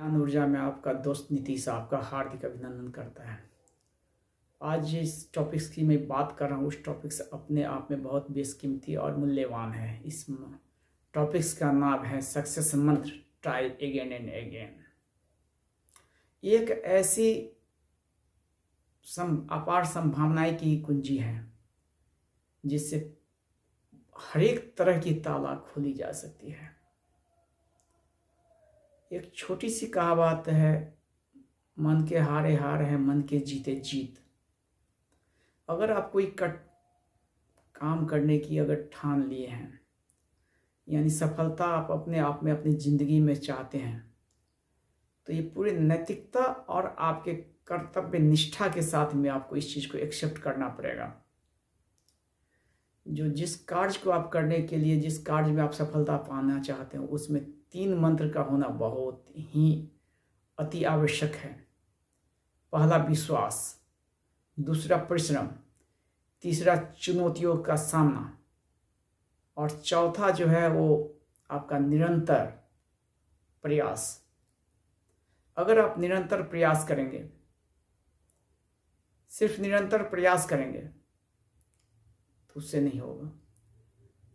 ज्ञान ऊर्जा में आपका दोस्त नीतीश आपका हार्दिक अभिनंदन करता है। आज जिस टॉपिक्स की मैं बात कर रहा हूँ उस टॉपिक्स अपने आप में बहुत बेशकीमती और मूल्यवान है। इस टॉपिक्स का नाम है सक्सेस मंत्र, ट्राई अगेन एंड अगेन। एक ऐसी अपार संभावनाएं की कुंजी है जिससे हर एक तरह की ताला खोली जा सकती है। एक छोटी सी कहावत है, मन के हारे हार है, मन के जीते जीत। अगर आप कोई काम करने की अगर ठान लिए हैं, यानी सफलता आप अपने आप में अपनी ज़िंदगी में चाहते हैं, तो ये पूरी नैतिकता और आपके कर्तव्य निष्ठा के साथ में आपको इस चीज़ को एक्सेप्ट करना पड़ेगा। जिस कार्य को आप करने के लिए, जिस कार्य में आप सफलता पाना चाहते हैं, उसमें 3 मंत्र का होना बहुत ही अति आवश्यक है। पहला विश्वास, दूसरा परिश्रम, तीसरा चुनौतियों का सामना और चौथा जो है वो आपका निरंतर प्रयास। अगर आप निरंतर प्रयास करेंगे, सिर्फ निरंतर प्रयास करेंगे तो उससे नहीं होगा।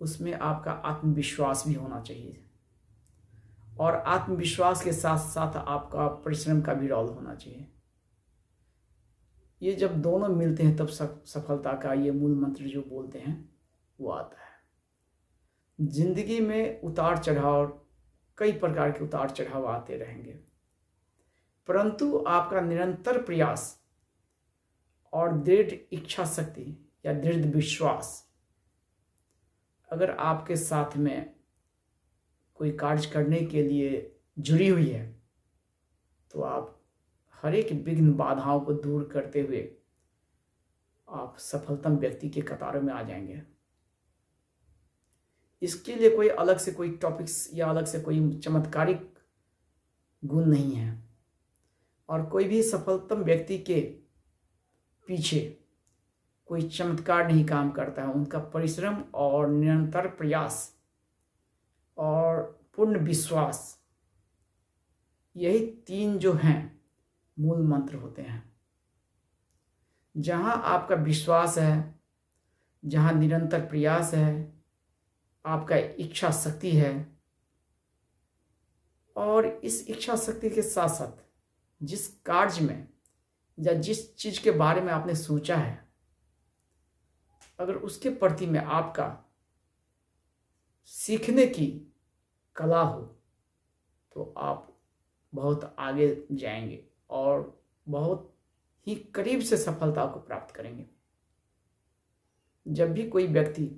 उसमें आपका आत्मविश्वास भी होना चाहिए और आत्मविश्वास के साथ साथ आपका परिश्रम का भी रोल होना चाहिए। ये जब दोनों मिलते हैं तब सफलता का ये मूल मंत्र जो बोलते हैं वो आता है। जिंदगी में उतार चढ़ाव, कई प्रकार के उतार चढ़ाव आते रहेंगे, परंतु आपका निरंतर प्रयास और दृढ़ इच्छा शक्ति या दृढ़ विश्वास अगर आपके साथ में कोई कार्य करने के लिए जुड़ी हुई है तो आप हर एक विघ्न बाधाओं को दूर करते हुए आप सफलतम व्यक्ति के कतारों में आ जाएंगे। इसके लिए कोई अलग से कोई टॉपिक्स या अलग से कोई चमत्कारिक गुण नहीं है और कोई भी सफलतम व्यक्ति के पीछे कोई चमत्कार नहीं काम करता है। उनका परिश्रम और निरंतर प्रयास और पूर्ण विश्वास, यही 3 जो हैं मूल मंत्र होते हैं। जहाँ आपका विश्वास है, जहाँ निरंतर प्रयास है, आपका इच्छा शक्ति है और इस इच्छा शक्ति के साथ साथ जिस कार्य में या जिस चीज़ के बारे में आपने सोचा है, अगर उसके प्रति में आपका सीखने की कला हो तो आप बहुत आगे जाएंगे और बहुत ही करीब से सफलता को प्राप्त करेंगे। जब भी कोई व्यक्ति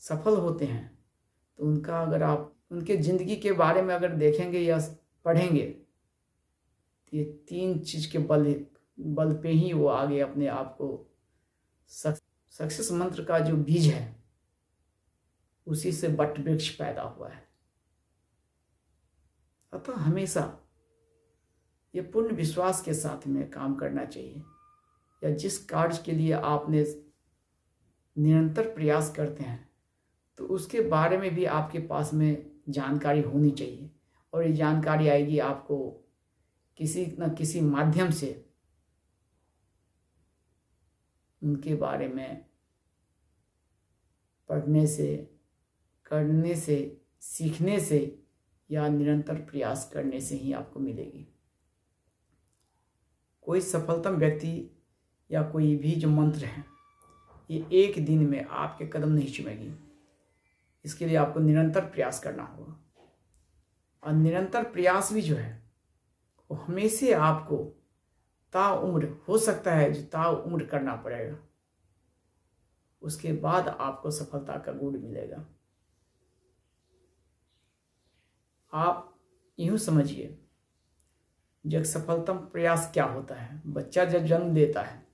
सफल होते हैं तो उनका अगर आप उनके ज़िंदगी के बारे में अगर देखेंगे या पढ़ेंगे तो ये 3 चीज़ के बल पे ही वो आगे अपने आप को सक्सेस मंत्र का जो बीज है उसी से वट वृक्ष पैदा हुआ है। अतः हमेशा ये पूर्ण विश्वास के साथ में काम करना चाहिए या जिस कार्य के लिए आपने निरंतर प्रयास करते हैं तो उसके बारे में भी आपके पास में जानकारी होनी चाहिए और ये जानकारी आएगी आपको किसी न किसी माध्यम से, उनके बारे में पढ़ने से, करने से, सीखने से या निरंतर प्रयास करने से ही आपको मिलेगी। कोई सफलतम व्यक्ति या कोई भी जो मंत्र है ये एक दिन में आपके कदम नहीं चुमेगी। इसके लिए आपको निरंतर प्रयास करना होगा और निरंतर प्रयास भी जो है वो हमेशा आपको ताउम्र, हो सकता है जो ताउम्र करना पड़ेगा, उसके बाद आपको सफलता का गुण मिलेगा। आप यूँ समझिए, जब सफलतम प्रयास क्या होता है, बच्चा जब जन्म लेता है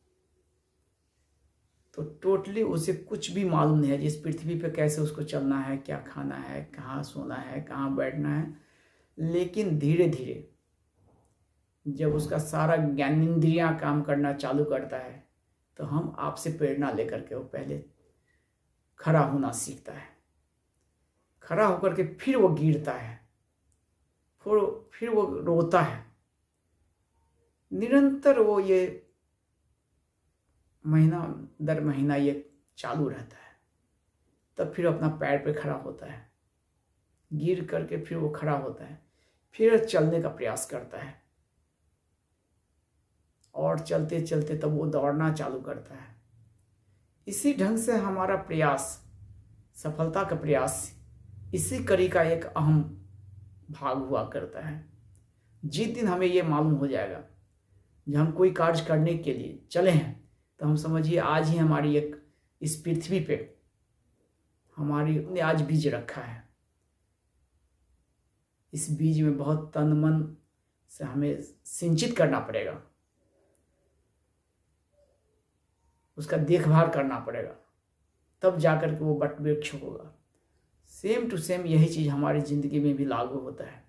तो टोटली उसे कुछ भी मालूम नहीं है जिस पृथ्वी पे कैसे उसको चलना है, क्या खाना है, कहाँ सोना है, कहाँ बैठना है। लेकिन धीरे धीरे जब उसका सारा ज्ञानेंद्रियाँ काम करना चालू करता है तो हम आपसे प्रेरणा लेकर के वो पहले खड़ा होना सीखता है। खड़ा होकर के फिर वो गिरता है, फिर वो रोता है। निरंतर वो ये महीना दर महीना ये चालू रहता है। तब फिर अपना पैर पे खड़ा होता है, गिर करके फिर वो खड़ा होता है, फिर चलने का प्रयास करता है और चलते चलते तब वो दौड़ना चालू करता है। इसी ढंग से हमारा प्रयास, सफलता का प्रयास, इसी कड़ी का एक अहम भाग हुआ करता है। जिस दिन हमें ये मालूम हो जाएगा जब हम कोई कार्य करने के लिए चले हैं, तो हम समझिए आज ही हमारी एक इस पृथ्वी पे हमारी आज बीज रखा है। इस बीज में बहुत तन मन से हमें सिंचित करना पड़ेगा, उसका देखभाल करना पड़ेगा, तब जाकर के वो वट वृक्ष होगा। सेम टू सेम यही चीज़ हमारी ज़िंदगी में भी लागू होता है।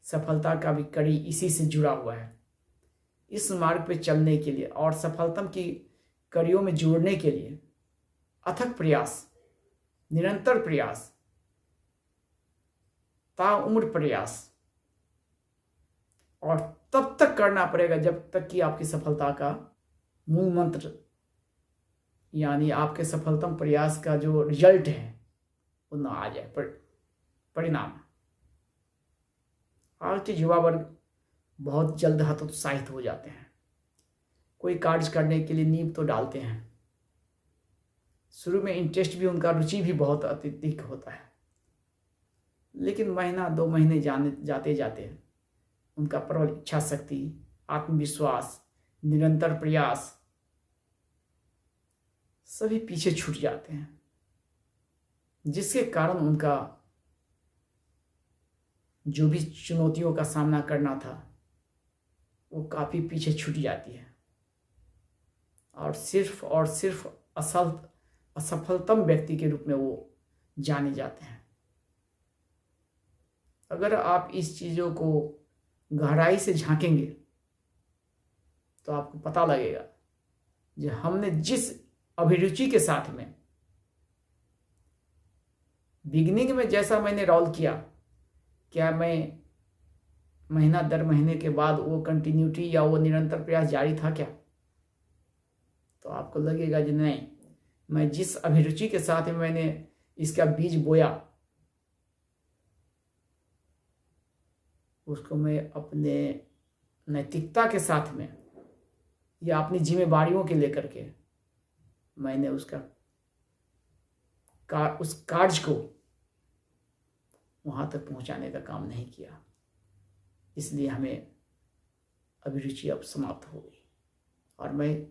सफलता का भी कड़ी इसी से जुड़ा हुआ है। इस मार्ग पे चलने के लिए और सफलता की कड़ियों में जुड़ने के लिए अथक प्रयास, निरंतर प्रयास, ताउम्र प्रयास, और तब तक करना पड़ेगा जब तक कि आपकी सफलता का मूल मंत्र यानी आपके सफलतम प्रयास का जो रिजल्ट है वो ना आ जाए, परिणाम। आज के युवा वर्ग बहुत जल्द हतोत्साहित हो जाते हैं। कोई कार्य करने के लिए नींव तो डालते हैं, शुरू में इंटरेस्ट भी, उनका रुचि भी बहुत अत्यधिक होता है, लेकिन महीना 2 महीने जाते जाते उनका प्रबल इच्छा शक्ति, आत्मविश्वास, निरंतर प्रयास सभी पीछे छूट जाते हैं, जिसके कारण उनका जो भी चुनौतियों का सामना करना था वो काफ़ी पीछे छूट जाती है और सिर्फ असफलतम व्यक्ति के रूप में वो जाने जाते हैं। अगर आप इस चीज़ों को गहराई से झांकेंगे तो आपको पता लगेगा कि हमने जिस अभिरुचि के साथ में बिगिनिंग में जैसा मैंने रोल किया, क्या मैं महीना दर महीने के बाद वो कंटिन्यूटी या वो निरंतर प्रयास जारी था क्या? तो आपको लगेगा कि नहीं, मैं जिस अभिरुचि के साथ में मैंने इसका बीज बोया उसको मैं अपने नैतिकता के साथ में या अपनी जिम्मेदारियों के लेकर के मैंने उस कार्य को वहाँ तक पहुँचाने का काम नहीं किया, इसलिए हमें अभिरुचि अब समाप्त हो गई और मैं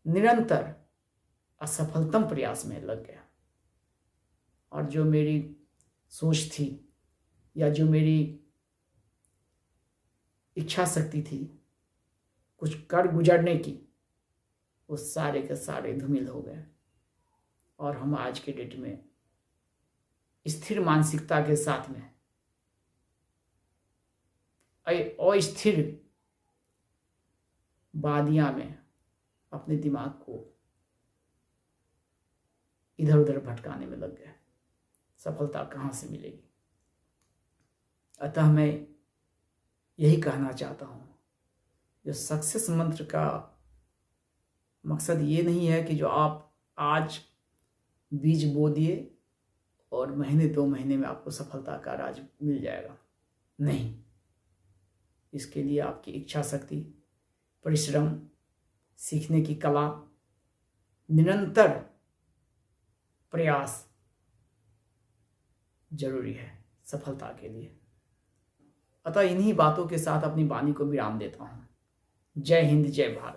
निरंतर असफलतम प्रयास में लग गया। और जो मेरी सोच थी या जो मेरी इच्छा शक्ति थी कुछ कर गुजरने की, वो सारे के सारे धूमिल हो गए और हम आज के डेट में स्थिर मानसिकता के साथ में अस्थिर वादियां में अपने दिमाग को इधर उधर भटकाने में लग गए। सफलता कहाँ से मिलेगी? अतः मैं यही कहना चाहता हूँ, जो सक्सेस मंत्र का मकसद ये नहीं है कि जो आप आज बीज बो दिए और महीने 2 महीने में आपको सफलता का राज मिल जाएगा। नहीं, इसके लिए आपकी इच्छा शक्ति, परिश्रम, सीखने की कला, निरंतर प्रयास जरूरी है सफलता के लिए। अतः इन्हीं बातों के साथ अपनी वाणी को विराम देता हूँ। जय हिंद, जय भारत।